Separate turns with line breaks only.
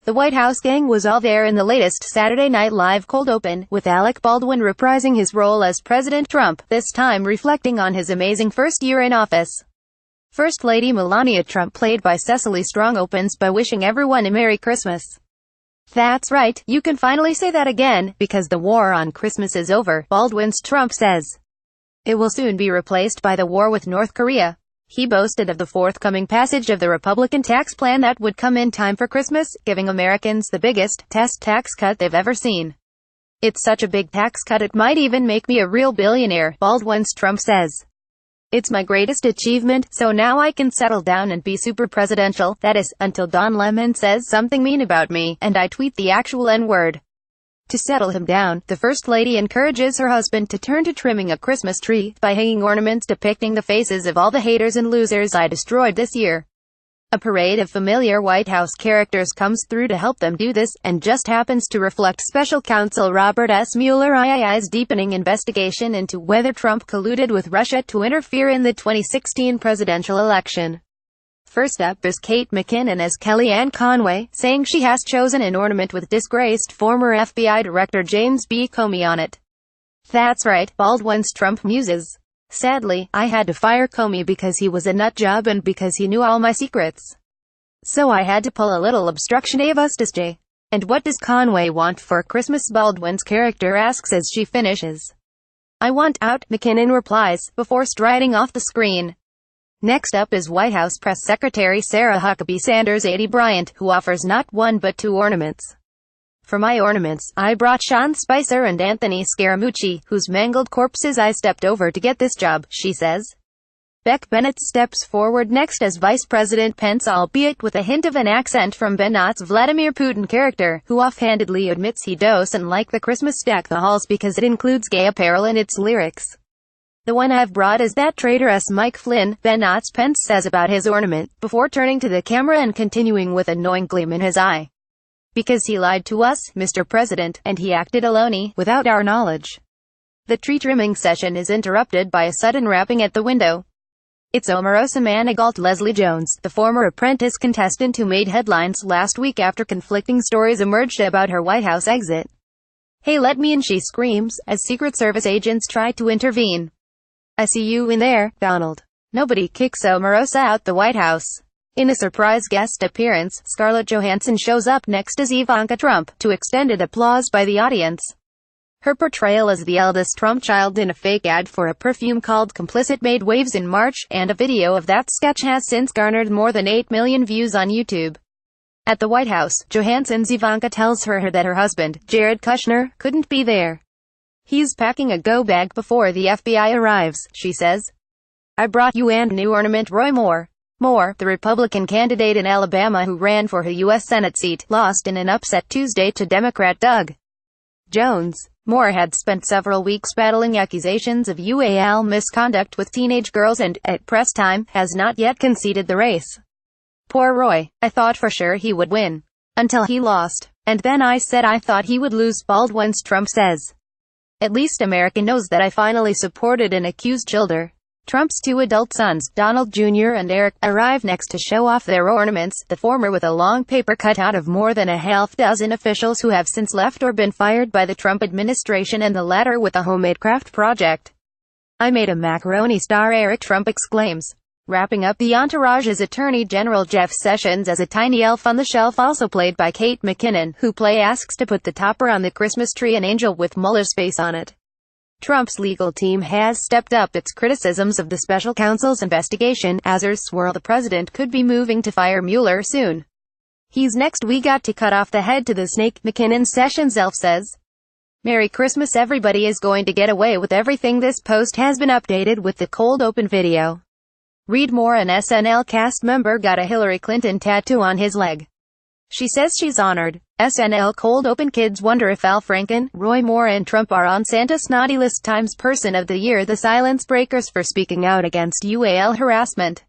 The White House gang was all there in the latest Saturday Night Live cold open, with Alec Baldwin reprising his role as President Trump, this time reflecting on his amazing first year in office. First Lady Melania Trump, played by Cecily Strong, opens by wishing everyone a Merry Christmas. That's right, you can finally say that again, because the war on Christmas is over, Baldwin's Trump says. It will soon be replaced by the war with North Korea. He boasted of the forthcoming passage of the Republican tax plan that would come in time for Christmas, giving Americans the biggest tax cut they've ever seen. It's such a big tax cut it might even make me a real billionaire, Baldwin's Trump says. It's my greatest achievement, so now I can settle down and be super presidential, that is, until Don Lemon says something mean about me, and I tweet the actual N-word. To settle him down, the First Lady encourages her husband to turn to trimming a Christmas tree, by hanging ornaments depicting the faces of all the haters and losers I destroyed this year. A parade of familiar White House characters comes through to help them do this, and just happens to reflect Special Counsel Robert S. Mueller II's deepening investigation into whether Trump colluded with Russia to interfere in the 2016 presidential election. First up is Kate McKinnon as Kellyanne Conway, saying she has chosen an ornament with disgraced former FBI Director James B. Comey on it. That's right, Baldwin's Trump muses. Sadly, I had to fire Comey because he was a nut job and because he knew all my secrets. So I had to pull a little obstruction avustus J. And what does Conway want for Christmas? Baldwin's character asks as she finishes. I want out, McKinnon replies, before striding off the screen. Next up is White House Press Secretary Sarah Huckabee Sanders' Aidy Bryant, who offers not one but two ornaments. For my ornaments, I brought Sean Spicer and Anthony Scaramucci, whose mangled corpses I stepped over to get this job, she says. Beck Bennett steps forward next as Vice President Pence, albeit with a hint of an accent from Bennett's Vladimir Putin character, who offhandedly admits he doesn't like the Christmas Deck the Halls because it includes gay apparel in its lyrics. The one I've brought is that traitorous Mike Flynn, Bennett's Pence says about his ornament, before turning to the camera and continuing with a knowing gleam in his eye. Because he lied to us, Mr. President, and he acted alone, without our knowledge. The tree trimming session is interrupted by a sudden rapping at the window. It's Omarosa Manigault. Leslie Jones, the former Apprentice contestant who made headlines last week after conflicting stories emerged about her White House exit. Hey, let me in, she screams, as Secret Service agents try to intervene. I see you in there, Donald. Nobody kicks Omarosa out the White House. In a surprise guest appearance, Scarlett Johansson shows up next as Ivanka Trump, to extended applause by the audience. Her portrayal as the eldest Trump child in a fake ad for a perfume called Complicit made waves in March, and a video of that sketch has since garnered more than 8 million views on YouTube. At the White House, Johansson's Ivanka tells her that her husband, Jared Kushner, couldn't be there. He's packing a go bag before the FBI arrives, she says. I brought you and new ornament. Roy Moore, the Republican candidate in Alabama who ran for a U.S. Senate seat, lost in an upset Tuesday to Democrat Doug Jones. Moore had spent several weeks battling accusations of UAL misconduct with teenage girls and, at press time, has not yet conceded the race. Poor Roy. I thought for sure he would win. Until he lost. And then I said I thought he would lose, Baldwin's Trump says. At least America knows that I finally supported an accused childer. Trump's two adult sons, Donald Jr. and Eric, arrive next to show off their ornaments, the former with a long paper cutout of more than a half dozen officials who have since left or been fired by the Trump administration, and the latter with a homemade craft project. I made a macaroni star, Eric Trump exclaims. Wrapping up the entourage is Attorney General Jeff Sessions as a tiny elf on the shelf, also played by Kate McKinnon, who asks to put the topper on the Christmas tree an angel with Mueller's face on it. Trump's legal team has stepped up its criticisms of the special counsel's investigation, as swirl the president could be moving to fire Mueller soon. He's next. We got to cut off the head to the snake, McKinnon's Sessions elf says. Merry Christmas, everybody is going to get away with everything. This post has been updated with the cold open video. Read more. An SNL cast member got a Hillary Clinton tattoo on his leg. She says she's honored. SNL cold open. Kids wonder if Al Franken, Roy Moore and Trump are on Santa's naughty list. Times Person of the Year, the Silence Breakers for speaking out against UAL harassment.